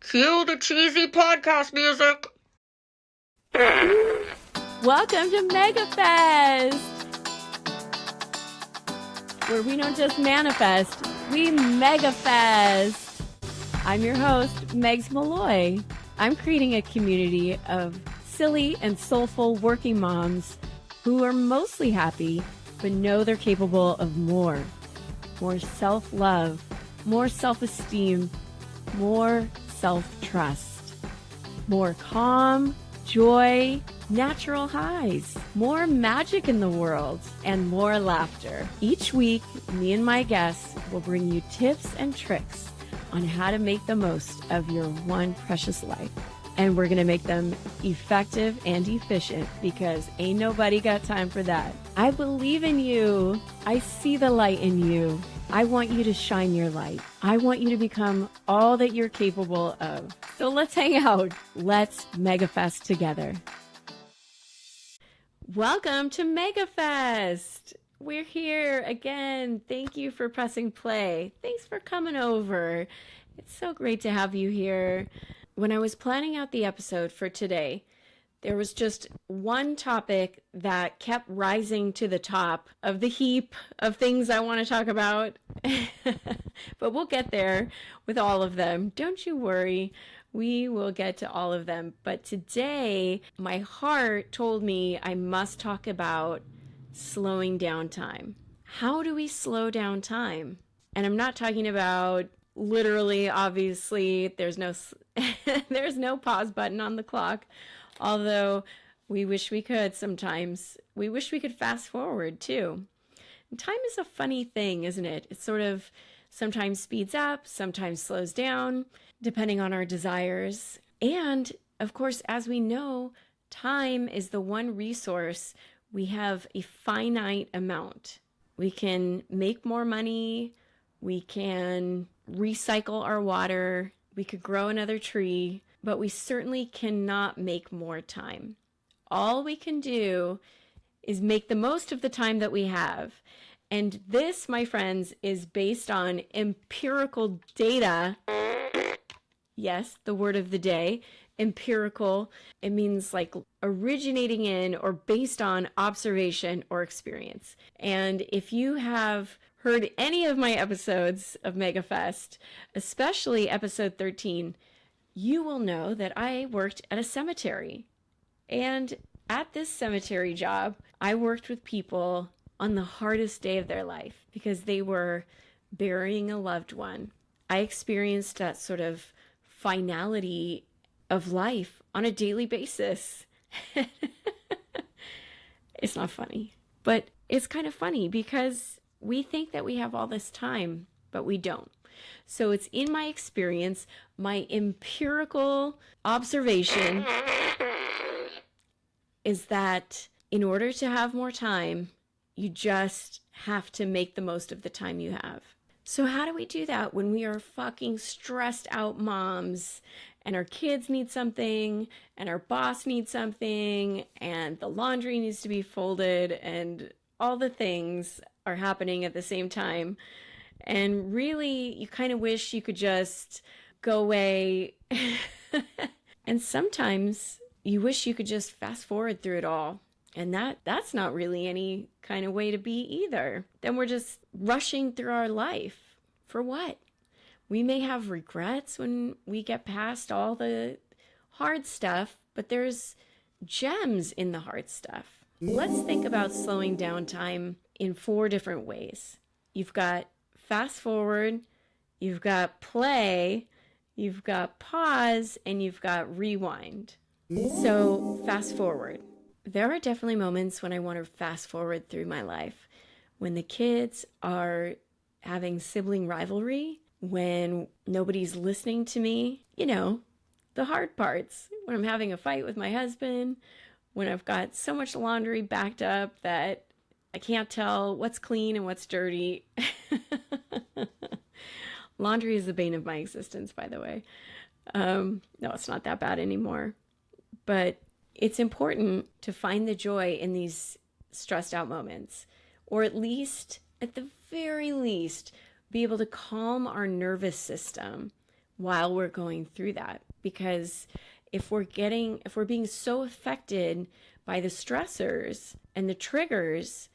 Cue the cheesy podcast music. Welcome to MegaFest, where we don't just manifest, we MegaFest. I'm your host, Megs Malloy. I'm creating a community of silly and soulful working moms who are mostly happy, but know they're capable of more. More self-love, more self-esteem, more self-trust, more calm, joy, natural highs, more magic in the world, and more laughter. Each week, me and my guests will bring you tips and tricks on how to make the most of your one precious life. And we're going to make them effective and efficient because ain't nobody got time for that. I believe in you. I see the light in you. I want you to shine your light. I want you to become all that you're capable of. So let's hang out. Let's MegaFest together. Welcome to MegaFest. We're here again. Thank you for pressing play. Thanks for coming over. It's so great to have you here. When I was planning out the episode for today, there was just one topic that kept rising to the top of the heap of things I want to talk about. But we'll get there with all of them. Don't you worry. We will get to all of them. But today, my heart told me I must talk about slowing down time. How do we slow down time? And I'm not talking about literally, obviously, there's no pause button on the clock. Although we wish we could sometimes. We wish we could fast forward too. And time is a funny thing, isn't it? It sort of sometimes speeds up, sometimes slows down, depending on our desires. And of course, as we know, time is the one resource we have a finite amount. We can make more money. We can recycle our water. We could grow another tree. But we certainly cannot make more time. All we can do is make the most of the time that we have. And this, my friends, is based on empirical data. Yes, the word of the day, empirical. It means like originating in or based on observation or experience. And if you have heard any of my episodes of MegaFest, especially episode 13, you will know that I worked at a cemetery. And at this cemetery job, I worked with people on the hardest day of their life because they were burying a loved one. I experienced that sort of finality of life on a daily basis. It's not funny, but it's kind of funny because we think that we have all this time, but we don't. So it's in my experience, my empirical observation is that in order to have more time, you just have to make the most of the time you have. So how do we do that when we are fucking stressed out moms and our kids need something and our boss needs something and the laundry needs to be folded and all the things are happening at the same time? And really, you kind of wish you could just go away. And sometimes you wish you could just fast forward through it all. And that's not really any kind of way to be either. Then we're just rushing through our life. For what? We may have regrets when we get past all the hard stuff, but there's gems in the hard stuff. Let's think about slowing down time in 4 different ways. You've got fast forward, you've got play, you've got pause, and you've got rewind. So fast forward. There are definitely moments when I want to fast forward through my life. When the kids are having sibling rivalry, when nobody's listening to me, the hard parts. When I'm having a fight with my husband, when I've got so much laundry backed up that I can't tell what's clean and what's dirty. Laundry is the bane of my existence, by the way. No, it's not that bad anymore. But it's important to find the joy in these stressed out moments, or at the very least, be able to calm our nervous system while we're going through that. Because if we're being so affected by the stressors and the triggers,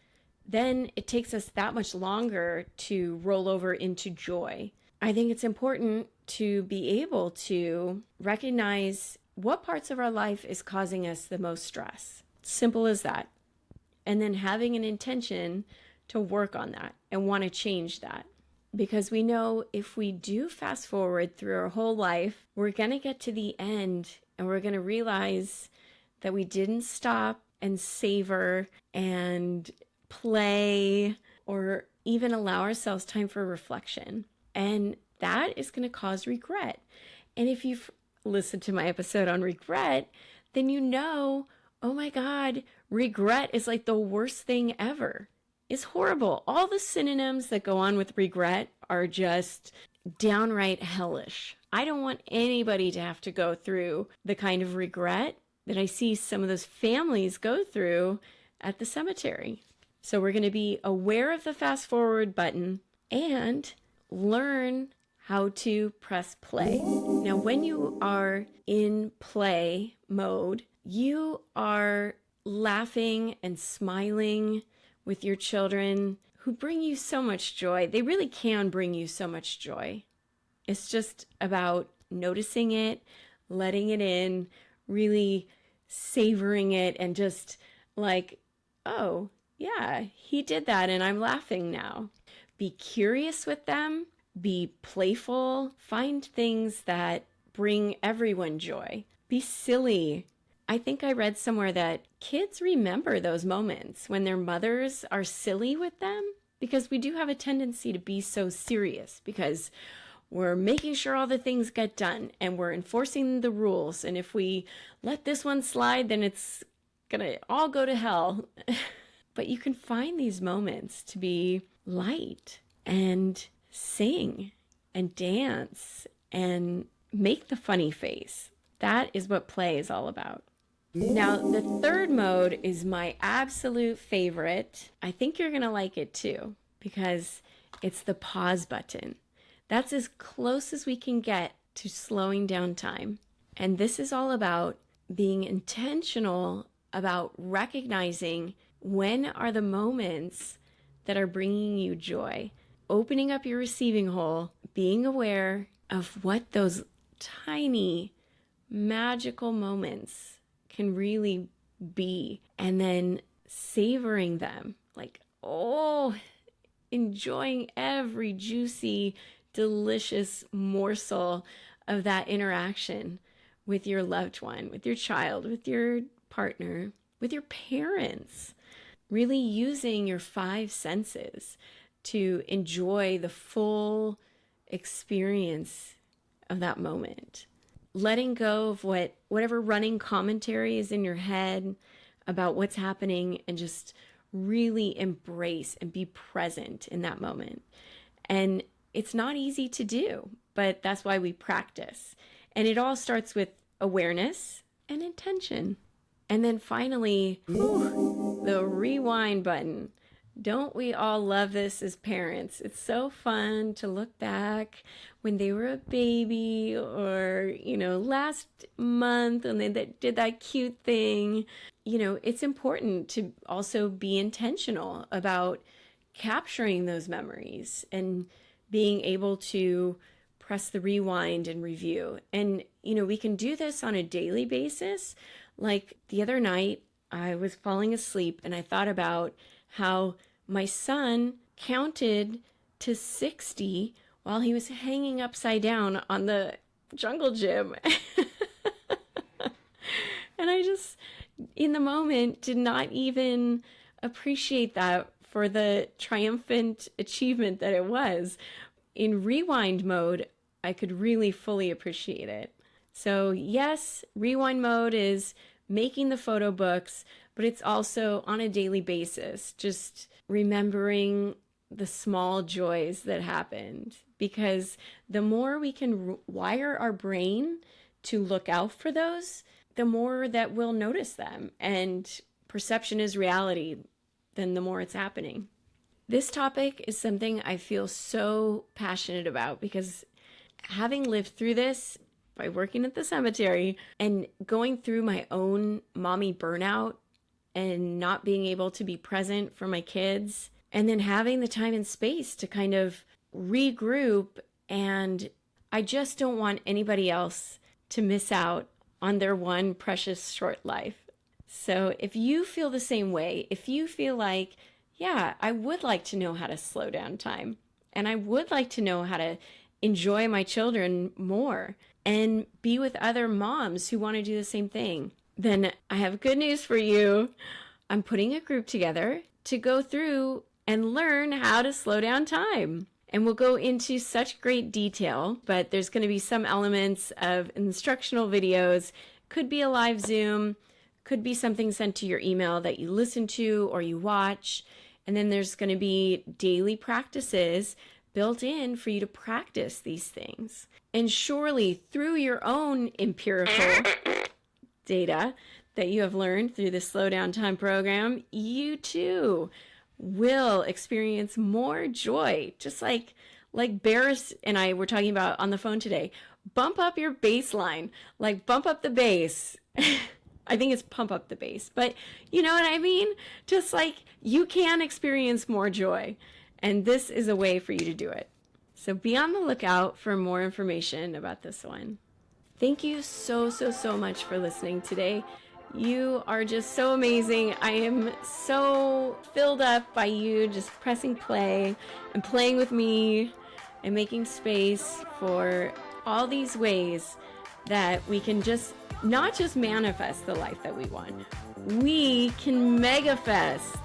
then it takes us that much longer to roll over into joy. I think it's important to be able to recognize what parts of our life is causing us the most stress. Simple as that. And then having an intention to work on that and want to change that. Because we know if we do fast forward through our whole life, we're going to get to the end and we're going to realize that we didn't stop and savor and play or even allow ourselves time for reflection. And that is going to cause regret. And if you've listened to my episode on regret, then you know, oh my God, regret is like the worst thing ever. It's horrible. All the synonyms that go on with regret are just downright hellish. I don't want anybody to have to go through the kind of regret that I see some of those families go through at the cemetery. So we're going to be aware of the fast forward button and learn how to press play. Now, when you are in play mode, you are laughing and smiling with your children who bring you so much joy. They really can bring you so much joy. It's just about noticing it, letting it in, really savoring it, and just like, oh, yeah, he did that and I'm laughing now. Be curious with them, be playful, find things that bring everyone joy. Be silly. I think I read somewhere that kids remember those moments when their mothers are silly with them, because we do have a tendency to be so serious because we're making sure all the things get done and we're enforcing the rules. And if we let this one slide, then it's gonna all go to hell. But you can find these moments to be light and sing and dance and make the funny face. That is what play is all about. Now, the third mode is my absolute favorite. I think you're going to like it too, because it's the pause button. That's as close as we can get to slowing down time. And this is all about being intentional about recognizing when are the moments that are bringing you joy. Opening up your receiving hole, being aware of what those tiny magical moments can really be, and then savoring them, like, oh, enjoying every juicy, delicious morsel of that interaction with your loved one, with your child, with your partner, with your parents. Really using your 5 senses to enjoy the full experience of that moment. Letting go of whatever running commentary is in your head about what's happening, and just really embrace and be present in that moment. And it's not easy to do, but that's why we practice. And it all starts with awareness and intention. And then finally, the rewind button. Don't we all love this as parents? It's so fun to look back when they were a baby, or, last month when they did that cute thing. It's important to also be intentional about capturing those memories and being able to press the rewind and review. And, we can do this on a daily basis. Like the other night, I was falling asleep and I thought about how my son counted to 60 while he was hanging upside down on the jungle gym. And I just, in the moment, did not even appreciate that for the triumphant achievement that it was. In rewind mode, I could really fully appreciate it. So yes, rewind mode is making the photo books, but it's also on a daily basis, just remembering the small joys that happened. Because the more we can wire our brain to look out for those, the more that we'll notice them. And perception is reality, then the more it's happening. This topic is something I feel so passionate about, because having lived through this by working at the cemetery and going through my own mommy burnout and not being able to be present for my kids, and then having the time and space to kind of regroup. And I just don't want anybody else to miss out on their one precious short life. So if you feel the same way, if you feel like, yeah, I would like to know how to slow down time, and I would like to know how to enjoy my children more and be with other moms who want to do the same thing, then I have good news for you. I'm putting a group together to go through and learn how to slow down time. And we'll go into such great detail, but there's going to be some elements of instructional videos. Could be a live Zoom, could be something sent to your email that you listen to or you watch. And then there's going to be daily practices built in for you to practice these things. And surely through your own empirical data that you have learned through the Slow Down Time program, you too will experience more joy. Just like Barris and I were talking about on the phone today. Bump up your baseline, like bump up the bass. I think it's pump up the bass, but you know what I mean? Just like you can experience more joy, and this is a way for you to do it. So be on the lookout for more information about this one. Thank you so much for listening today. You are just so amazing. I am so filled up by you just pressing play and playing with me and making space for all these ways that we can just not just manifest the life that we want. We can megafest